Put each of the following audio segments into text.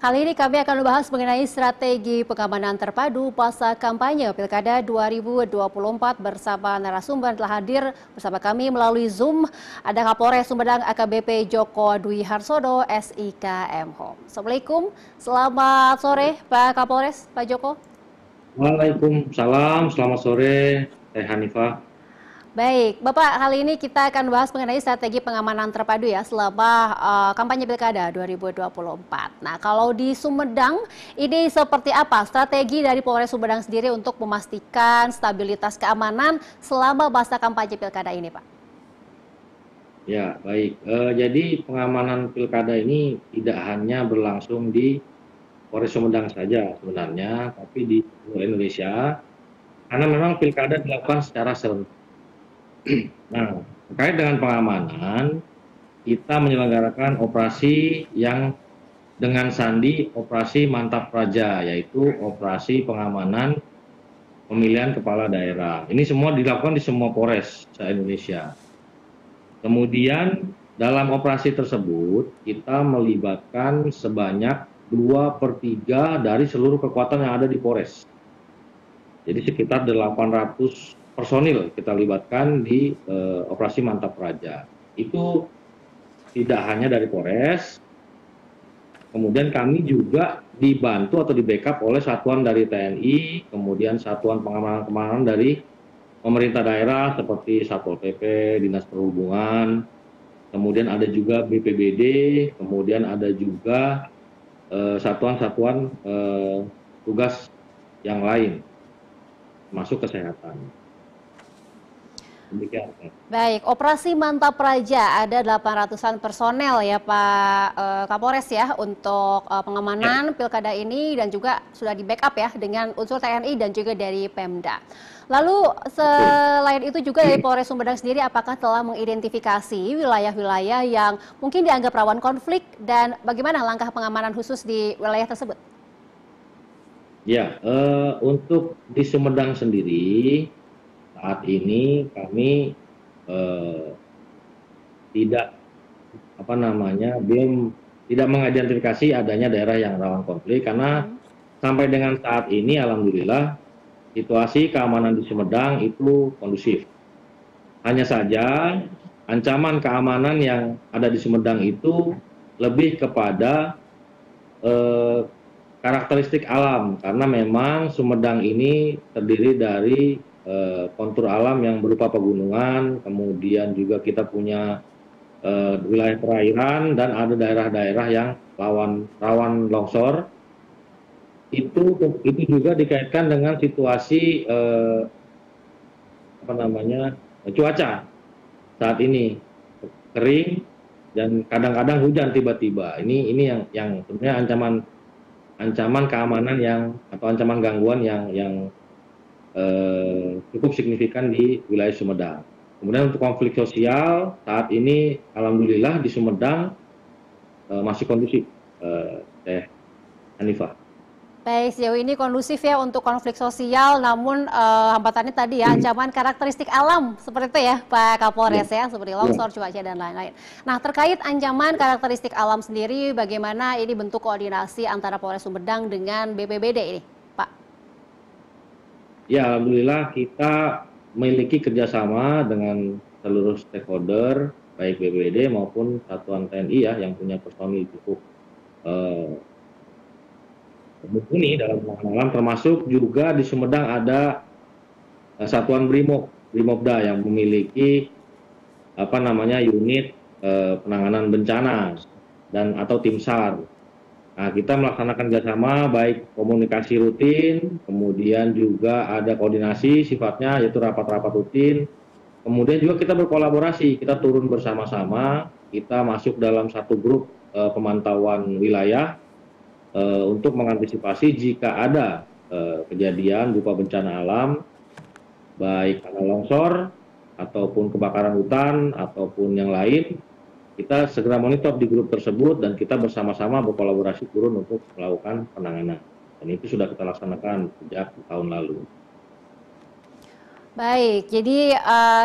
Kali ini kami akan membahas mengenai strategi pengamanan terpadu pasca kampanye Pilkada 2024 bersama narasumber telah hadir bersama kami melalui Zoom. Ada Kapolres Sumedang AKBP Joko Dwi Harsodo, SIK M.Hom. Assalamualaikum, selamat sore Pak Kapolres, Pak Joko. Waalaikumsalam, selamat sore, Teh Hanifah. Baik, Bapak, kali ini kita akan bahas mengenai strategi pengamanan terpadu ya selama kampanye Pilkada 2024. Nah, kalau di Sumedang, ini seperti apa strategi dari Polres Sumedang sendiri untuk memastikan stabilitas keamanan selama masa kampanye Pilkada ini, Pak? Ya, baik. Jadi pengamanan Pilkada ini tidak hanya berlangsung di Polres Sumedang saja sebenarnya, tapi di seluruh Indonesia, karena memang Pilkada dilakukan secara serentak. Nah, terkait dengan pengamanan, kita menyelenggarakan operasi yang dengan sandi operasi Mantap Praja, yaitu operasi pengamanan pemilihan kepala daerah. Ini semua dilakukan di semua Polres se-Indonesia. Kemudian dalam operasi tersebut kita melibatkan sebanyak 2/3 dari seluruh kekuatan yang ada di Polres. Jadi sekitar 800 personil kita libatkan di operasi Mantap Praja. Itu tidak hanya dari Polres, kemudian kami juga dibantu atau di-backup oleh satuan dari TNI, kemudian satuan pengamanan dari pemerintah daerah seperti Satpol PP, Dinas Perhubungan, kemudian ada juga BPBD, kemudian ada juga satuan-satuan tugas yang lain, masuk kesehatan. Demikian. Baik, operasi Mantap Praja ada 800-an personel ya Pak Kapolres ya untuk pengamanan Pilkada ini dan juga sudah di-backup ya dengan unsur TNI dan juga dari Pemda. Lalu selain itu juga dari Polres Sumedang sendiri apakah telah mengidentifikasi wilayah-wilayah yang mungkin dianggap rawan konflik dan bagaimana langkah pengamanan khusus di wilayah tersebut? Ya, untuk di Sumedang sendiri saat ini kami tidak belum tidak mengidentifikasi adanya daerah yang rawan konflik karena sampai dengan saat ini alhamdulillah situasi keamanan di Sumedang itu kondusif. Hanya saja ancaman keamanan yang ada di Sumedang itu lebih kepada karakteristik alam karena memang Sumedang ini terdiri dari kontur alam yang berupa pegunungan, kemudian juga kita punya wilayah perairan dan ada daerah-daerah yang rawan longsor. Itu juga dikaitkan dengan situasi cuaca saat ini kering dan kadang-kadang hujan tiba-tiba. Ini yang sebenarnya ancaman keamanan atau ancaman gangguan yang cukup signifikan di wilayah Sumedang. Kemudian untuk konflik sosial saat ini alhamdulillah di Sumedang masih kondusif, Teh Hanifah. Baik, sejauh ini kondusif ya untuk konflik sosial, namun hambatannya tadi ya ancaman karakteristik alam seperti itu ya Pak Kapolres ya, seperti longsor, cuaca dan lain-lain. Nah terkait ancaman karakteristik alam sendiri, bagaimana ini bentuk koordinasi antara Polres Sumedang dengan BPBD ini, Pak? Ya, alhamdulillah kita memiliki kerjasama dengan seluruh stakeholder, baik BPBD maupun satuan TNI ya, yang punya personil cukup mumpuni dalam penanganan, termasuk juga di Sumedang ada satuan Brimobda yang memiliki unit penanganan bencana dan atau tim SAR. Nah, kita melaksanakan kerjasama baik komunikasi rutin, kemudian juga ada koordinasi sifatnya yaitu rapat-rapat rutin. Kemudian juga kita berkolaborasi, kita turun bersama-sama, kita masuk dalam satu grup pemantauan wilayah untuk mengantisipasi jika ada kejadian berupa bencana alam, baik karena longsor ataupun kebakaran hutan ataupun yang lain. Kita segera monitor di grup tersebut dan kita bersama-sama berkolaborasi turun untuk melakukan penanganan. Dan itu sudah kita laksanakan sejak tahun lalu. Baik, jadi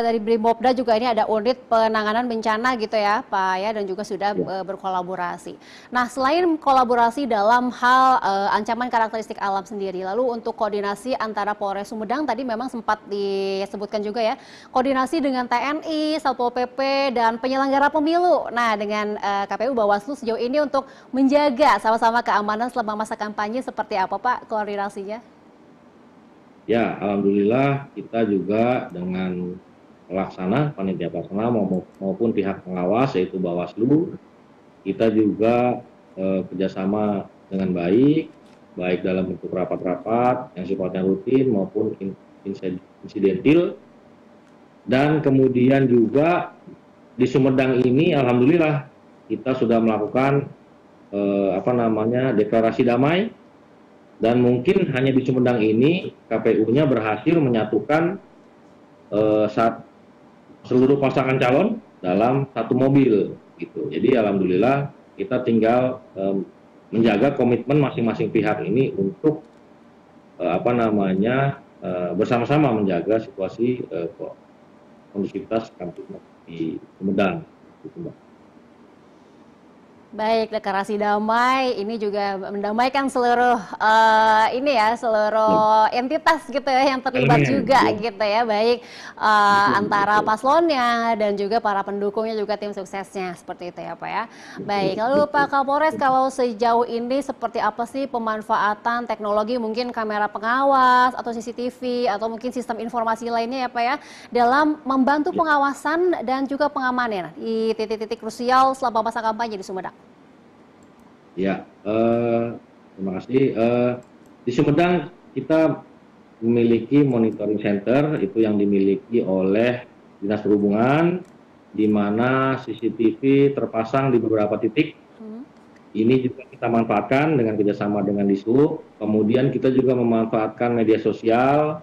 dari Brimopda juga ini ada unit penanganan bencana gitu ya Pak ya, dan juga sudah Ya. berkolaborasi. Nah, selain kolaborasi dalam hal ancaman karakteristik alam sendiri, lalu untuk koordinasi antara Polres Sumedang tadi memang sempat disebutkan juga ya, koordinasi dengan TNI, Satpol PP, dan penyelenggara pemilu. Nah, dengan KPU Bawaslu sejauh ini untuk menjaga sama-sama keamanan selama masa kampanye seperti apa Pak koordinasinya? Ya, alhamdulillah kita juga dengan panitia pelaksana maupun pihak pengawas yaitu Bawaslu, kita juga kerjasama dengan baik, baik dalam bentuk rapat-rapat yang sifatnya rutin maupun insidentil, dan kemudian juga di Sumedang ini alhamdulillah kita sudah melakukan deklarasi damai, dan mungkin hanya di Sumedang ini KPU-nya berhasil menyatukan saat seluruh pasangan calon dalam satu mobil gitu. Jadi alhamdulillah kita tinggal menjaga komitmen masing-masing pihak ini untuk bersama-sama menjaga situasi kondusivitas Kamtipmas di Sumedang gitu, Mbak. Baik, deklarasi damai ini juga mendamaikan seluruh ini ya, Ya, seluruh entitas gitu ya yang terlibat elemen, juga ya, gitu ya, baik betul, antara betul, paslonnya dan juga para pendukungnya juga tim suksesnya seperti itu ya Pak ya. Baik, betul, lalu Pak betul. Kapolres kalau sejauh ini seperti apa sih pemanfaatan teknologi mungkin kamera pengawas atau CCTV atau mungkin sistem informasi lainnya ya Pak ya dalam membantu Ya, pengawasan dan juga pengamanan di titik-titik krusial selama masa kampanye di Sumedang? ya, terima kasih. Di Sumedang kita memiliki monitoring center itu yang dimiliki oleh Dinas Perhubungan, di mana CCTV terpasang di beberapa titik. Hmm. Ini juga kita manfaatkan dengan kerjasama dengan Dishub. Kemudian kita juga memanfaatkan media sosial.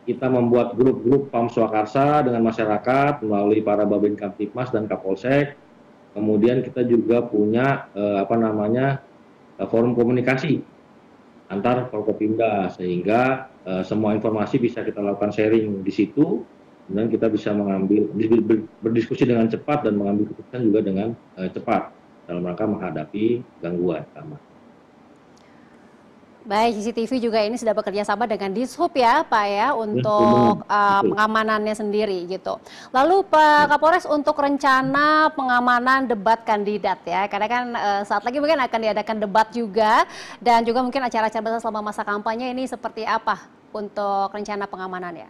Kita membuat grup-grup Pam Swakarsa dengan masyarakat melalui para Babin Kamtipmas dan Kapolsek. Kemudian kita juga punya forum komunikasi antar Forkopimda, sehingga semua informasi bisa kita lakukan sharing di situ, kemudian kita bisa berdiskusi dengan cepat dan mengambil keputusan juga dengan cepat dalam rangka menghadapi gangguan keamanan. Baik, CCTV juga ini sudah bekerja sama dengan Dishub ya, Pak ya, Ya, umum, untuk betul. pengamanannya sendiri gitu. Lalu Pak Ya, Kapolres untuk rencana pengamanan debat kandidat ya, karena kan saat lagi mungkin akan diadakan debat juga dan juga mungkin acara-acara besar selama masa kampanye ini seperti apa untuk rencana pengamanannya?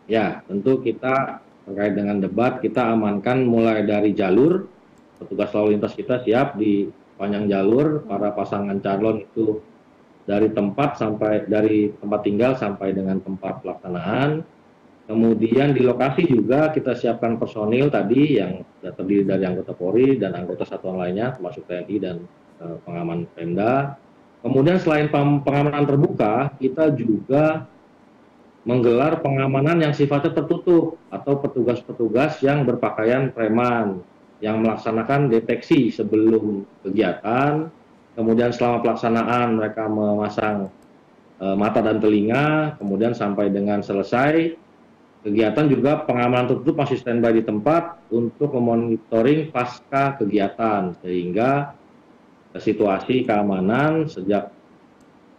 ya, tentu kita terkait dengan debat kita amankan mulai dari jalur, petugas lalu lintas kita siap di sepanjang jalur, para pasangan calon itu dari tempat tinggal sampai dengan tempat pelaksanaan. Kemudian di lokasi juga kita siapkan personil tadi yang terdiri dari anggota Polri dan anggota satuan lainnya termasuk TNI dan pengaman Pemda. Kemudian selain pengamanan terbuka, kita juga menggelar pengamanan yang sifatnya tertutup atau petugas-petugas yang berpakaian preman yang melaksanakan deteksi sebelum kegiatan. Kemudian selama pelaksanaan mereka memasang mata dan telinga, kemudian sampai dengan selesai kegiatan juga pengamanan tertutup masih standby di tempat untuk memonitoring pasca kegiatan, sehingga situasi keamanan sejak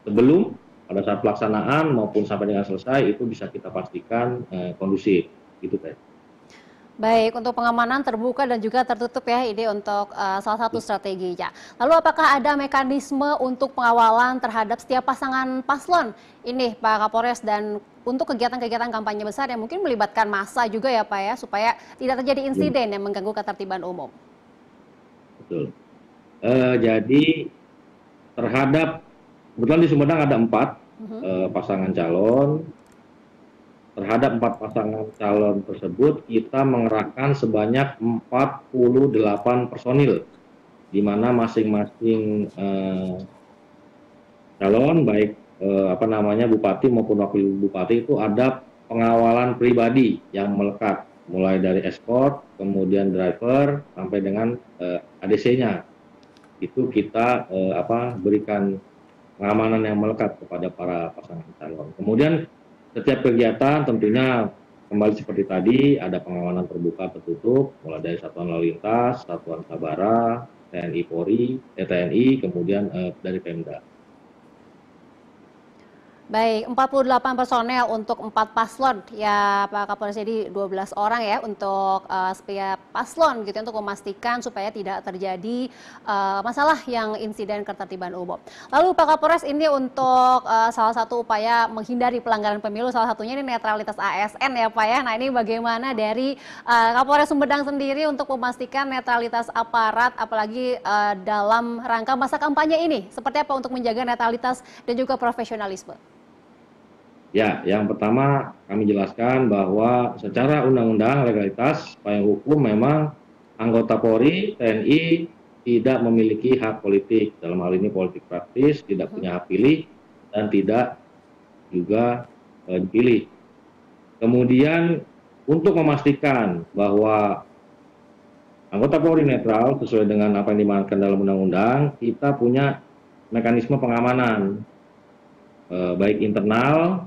sebelum, pada saat pelaksanaan maupun sampai dengan selesai itu bisa kita pastikan kondusif gitu Teh. Baik, untuk pengamanan terbuka dan juga tertutup ya, ini untuk salah satu strateginya. Lalu apakah ada mekanisme untuk pengawalan terhadap setiap pasangan paslon ini Pak Kapolres dan untuk kegiatan-kegiatan kampanye besar yang mungkin melibatkan massa juga ya Pak ya, supaya tidak terjadi Ya, insiden yang mengganggu ketertiban umum? betul. Jadi terhadap, kebetulan di Sumedang ada 4 pasangan calon. Terhadap 4 pasangan calon tersebut kita mengerahkan sebanyak 48 personil, di mana masing-masing calon baik bupati maupun wakil bupati itu ada pengawalan pribadi yang melekat, mulai dari escort, kemudian driver sampai dengan ADC-nya. Itu kita berikan pengamanan yang melekat kepada para pasangan calon. Kemudian setiap kegiatan tentunya kembali seperti tadi, ada pengamanan terbuka tertutup, mulai dari Satuan Lalu Lintas, Satuan Sabara, TNI Polri, TNI, kemudian dari Pemda. Baik, 48 personel untuk 4 paslon ya Pak Kapolres, jadi 12 orang ya untuk setiap paslon gitu ya, untuk memastikan supaya tidak terjadi masalah yang insiden ketertiban umum. Lalu Pak Kapolres, ini untuk salah satu upaya menghindari pelanggaran pemilu, salah satunya ini netralitas ASN ya Pak ya. Nah, ini bagaimana dari Kapolres Sumedang sendiri untuk memastikan netralitas aparat apalagi dalam rangka masa kampanye ini? Seperti apa untuk menjaga netralitas dan juga profesionalisme? Ya, yang pertama kami jelaskan bahwa secara undang-undang legalitas payung hukum memang anggota Polri, TNI tidak memiliki hak politik, dalam hal ini politik praktis, tidak punya hak pilih, dan tidak juga dipilih. Kemudian untuk memastikan bahwa anggota Polri netral sesuai dengan apa yang dimaksudkan dalam undang-undang, kita punya mekanisme pengamanan, baik internal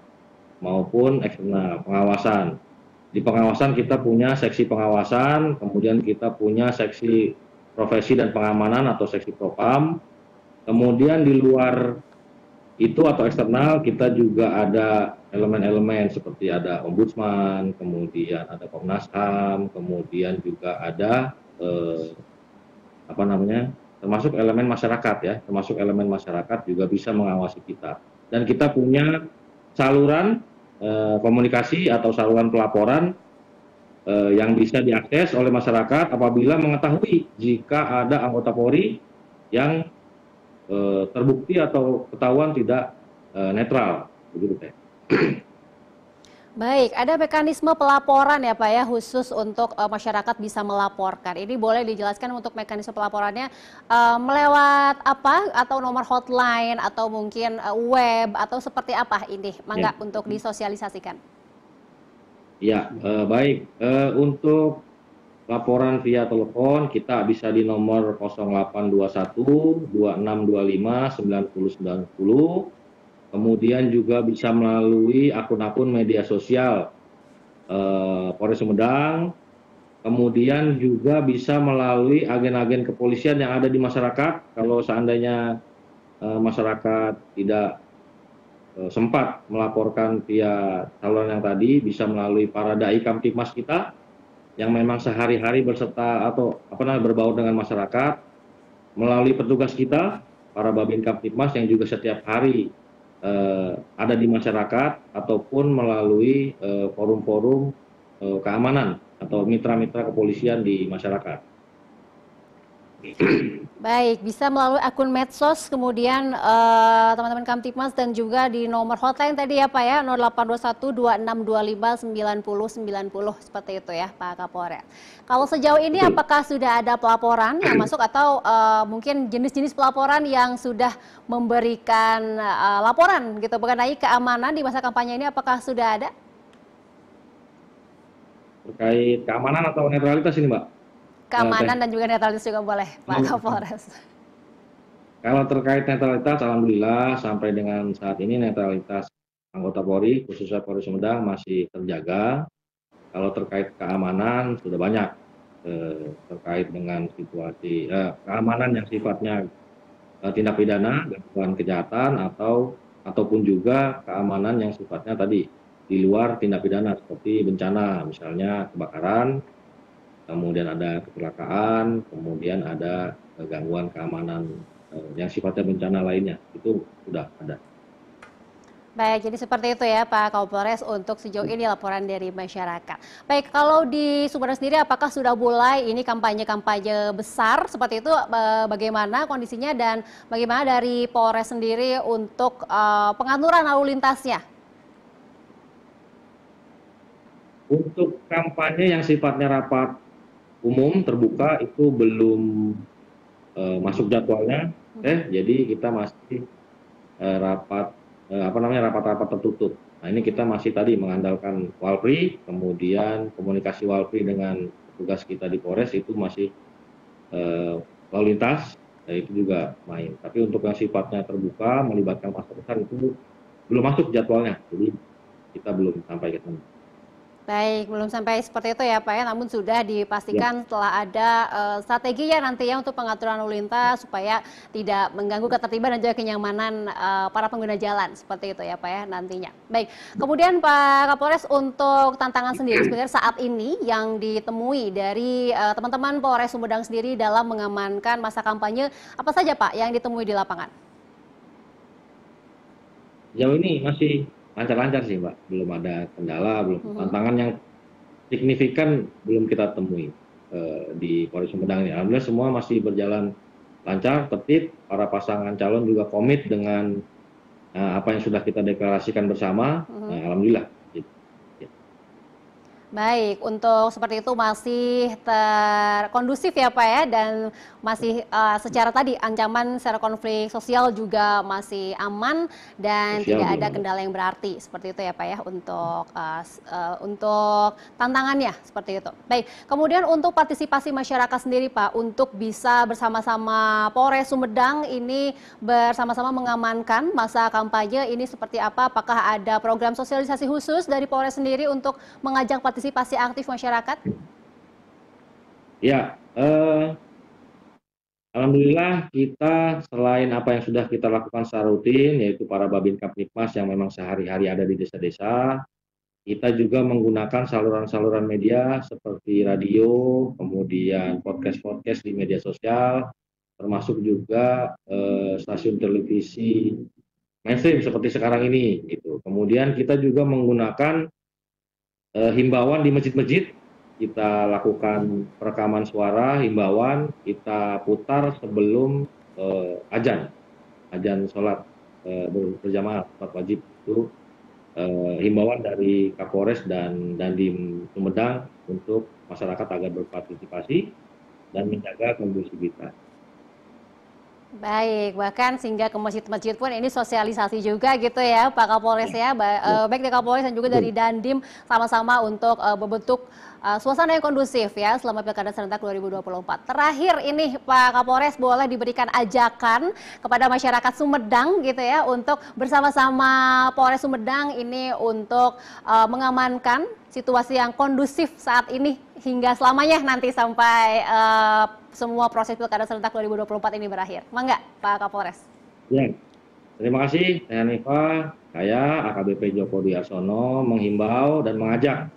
maupun eksternal, pengawasan. Di pengawasan kita punya seksi pengawasan, kemudian kita punya seksi profesi dan pengamanan atau seksi propam. Kemudian di luar itu atau eksternal kita juga ada elemen-elemen seperti ada ombudsman, kemudian ada Komnas HAM, kemudian juga ada apa namanya, termasuk elemen masyarakat ya, termasuk elemen masyarakat juga bisa mengawasi kita. Dan kita punya saluran komunikasi atau saluran pelaporan yang bisa diakses oleh masyarakat apabila mengetahui jika ada anggota Polri yang terbukti atau ketahuan tidak netral, begitu Teh. Baik, ada mekanisme pelaporan ya Pak ya, khusus untuk masyarakat bisa melaporkan. Ini boleh dijelaskan untuk mekanisme pelaporannya melewat apa, atau nomor hotline, atau mungkin web, atau seperti apa ini? Mangga Ya, untuk disosialisasikan. ya baik. Untuk laporan via telepon kita bisa di nomor 0821 2625 9090. Kemudian juga bisa melalui akun-akun media sosial Polres Sumedang, kemudian juga bisa melalui agen-agen kepolisian yang ada di masyarakat. Kalau seandainya masyarakat tidak sempat melaporkan via saluran yang tadi, bisa melalui para dai kamtibmas kita yang memang sehari-hari berserta atau apa namanya berbaur dengan masyarakat, melalui petugas kita, para babin kamtibmas yang juga setiap hari ada di masyarakat, ataupun melalui forum-forum keamanan atau mitra-mitra kepolisian di masyarakat. Baik, bisa melalui akun medsos, kemudian teman-teman Kamtibmas, dan juga di nomor hotline tadi ya Pak ya, 0821 2625 9090, seperti itu ya Pak Kapolres. Kalau sejauh ini Betul. apakah sudah ada pelaporan yang masuk, atau mungkin jenis-jenis pelaporan yang sudah memberikan laporan gitu mengenai keamanan di masa kampanye ini, apakah sudah ada? Terkait keamanan atau netralitas ini Mbak? Teh. Keamanan dan juga netralitas juga boleh Pak Kapolres. Kalau terkait netralitas, alhamdulillah sampai dengan saat ini netralitas anggota Polri, khususnya Polri Sumedang masih terjaga. Kalau terkait keamanan sudah banyak terkait dengan situasi keamanan yang sifatnya tindak pidana, gangguan kejahatan, ataupun juga keamanan yang sifatnya tadi di luar tindak pidana seperti bencana, misalnya kebakaran, kemudian ada kecelakaan, kemudian ada gangguan keamanan yang sifatnya bencana lainnya, itu sudah ada. Baik, jadi seperti itu ya Pak Kapolres untuk sejauh ini laporan dari masyarakat. Baik, kalau di Sumedang sendiri apakah sudah mulai ini kampanye-kampanye besar seperti itu, bagaimana kondisinya, dan bagaimana dari Polres sendiri untuk pengaturan lalu lintasnya? Untuk kampanye yang sifatnya rapat umum terbuka itu belum masuk jadwalnya, jadi kita masih rapat rapat-rapat tertutup. Nah, ini kita masih tadi mengandalkan Walpri, kemudian komunikasi Walpri dengan tugas kita di Polres itu masih lalu lintas, itu juga main. Tapi untuk yang sifatnya terbuka melibatkan massa besar itu belum masuk jadwalnya. Jadi kita belum sampai ke sana. Baik, belum sampai seperti itu ya Pak ya, namun sudah Ya, dipastikan setelah ada strategi ya nantinya untuk pengaturan lalu lintas supaya tidak mengganggu ketertiban dan juga kenyamanan para pengguna jalan, seperti itu ya Pak ya nantinya. Baik, kemudian Pak Kapolres untuk tantangan sendiri sebenarnya saat ini yang ditemui dari teman-teman Polres Sumedang sendiri dalam mengamankan masa kampanye, apa saja Pak yang ditemui di lapangan? sejauh ini masih lancar-lancar sih Mbak, belum ada kendala, belum Mhm. tantangan yang signifikan belum kita temui di Polres Sumedang ini. Alhamdulillah semua masih berjalan lancar, tertib, para pasangan calon juga komit dengan apa yang sudah kita deklarasikan bersama. Mhm. Alhamdulillah. Gitu. Ya. Baik, untuk seperti itu masih terkondusif ya Pak ya, dan masih secara tadi ancaman secara konflik sosial juga masih aman dan Sosial tidak belum ada ada. kendala yang berarti seperti itu ya Pak ya untuk tantangannya seperti itu. Baik, kemudian untuk partisipasi masyarakat sendiri Pak untuk bisa bersama-sama Polres Sumedang ini bersama-sama mengamankan masa kampanye ini seperti apa? Apakah ada program sosialisasi khusus dari Polres sendiri untuk mengajak partisipasi aktif masyarakat? Ya, alhamdulillah kita selain apa yang sudah kita lakukan secara rutin, yaitu para Babin Kapnipmas yang memang sehari-hari ada di desa-desa, kita juga menggunakan saluran-saluran media seperti radio, kemudian podcast-podcast di media sosial, termasuk juga stasiun televisi mainstream seperti sekarang ini. Gitu. Kemudian kita juga menggunakan himbauan di masjid-masjid, kita lakukan perekaman suara, himbauan, kita putar sebelum azan sholat berjamaah, sholat wajib itu himbauan dari Kapolres dan Dandim Sumedang untuk masyarakat agar berpartisipasi dan menjaga kondusivitas. Baik, bahkan sehingga ke masjid-masjid pun ini sosialisasi juga gitu ya Pak Kapolres ya, Ya, baik dari Kapolres dan juga dari betul. Dandim sama-sama untuk membentuk suasana yang kondusif ya selama Pilkada Serentak 2024. Terakhir ini Pak Kapolres boleh diberikan ajakan kepada masyarakat Sumedang gitu ya untuk bersama-sama Polres Sumedang ini untuk mengamankan situasi yang kondusif saat ini hingga selamanya nanti sampai semua proses Pilkada Serentak 2024 ini berakhir. Mangga, Pak Kapolres. Ya, terima kasih, Teh Hanifa. Saya AKBP Joko Dwi Arsono menghimbau dan mengajak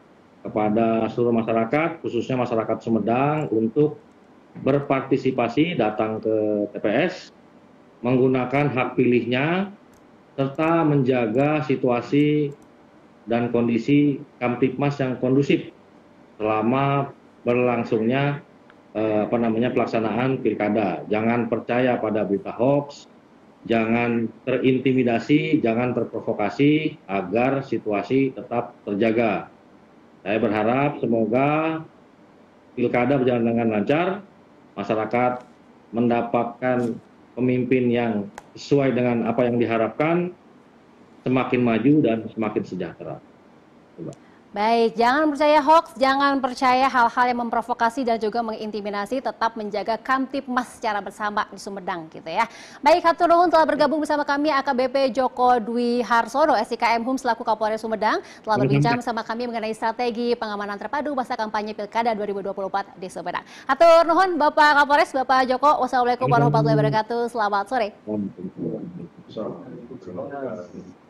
kepada seluruh masyarakat, khususnya masyarakat Sumedang, untuk berpartisipasi datang ke TPS, menggunakan hak pilihnya, serta menjaga situasi dan kondisi Kamtipmas yang kondusif selama berlangsungnya pelaksanaan pilkada. Jangan percaya pada berita hoax, jangan terintimidasi, jangan terprovokasi agar situasi tetap terjaga. Saya berharap semoga pilkada berjalan dengan lancar, masyarakat mendapatkan pemimpin yang sesuai dengan apa yang diharapkan, semakin maju dan semakin sejahtera. Coba. Baik, jangan percaya hoax, jangan percaya hal-hal yang memprovokasi dan juga mengintimidasi, tetap menjaga Kamtipmas secara bersama di Sumedang gitu ya. Baik, hatur nuhun telah bergabung bersama kami AKBP Joko Dwi Harsono, SIKM Hum selaku Kapolres Sumedang, telah berbincang bersama kami mengenai strategi pengamanan terpadu masa kampanye Pilkada 2024 di Sumedang. Hatur nuhun Bapak Kapolres, Bapak Joko. Wassalamualaikum warahmatullahi wabarakatuh. Selamat sore. Waalaikumsalam.